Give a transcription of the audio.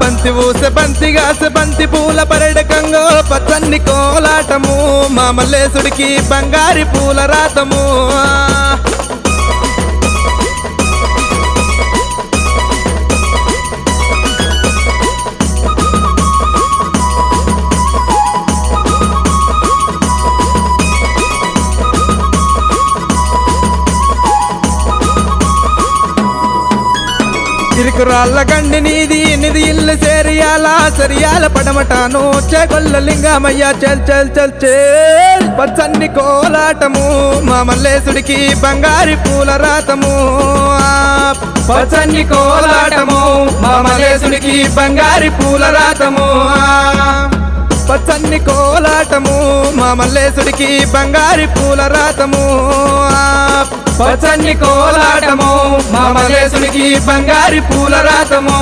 బంతి ఊసె బంతిగాసె బంతి పూల పరడకంగో పచ్చన్ని కోలాటము మా మల్లేశుడికి బంగారి పూల రాతము చిరుకురాళ్ళ గండి నీది నిధి ఇల్లు సేరియాల సరియాల పడమటాను చేకొల్ల లింగమయ్య చల్ చల్ చల్ చేల్ పచ్చన్ని కోలాటము మా మల్లేశుడికి బంగారి పూల రాతము పచ్చన్ని కోలాటము మా మల్లేశుడికి బంగారి పూల రాతము పచ్చన్ని కోలాటము మా మల్లేశుడికి బంగారి పూల రాతము పచ్చన్ని కోలాటము మా మల్లేశుడికి బంగారి పూల రాతము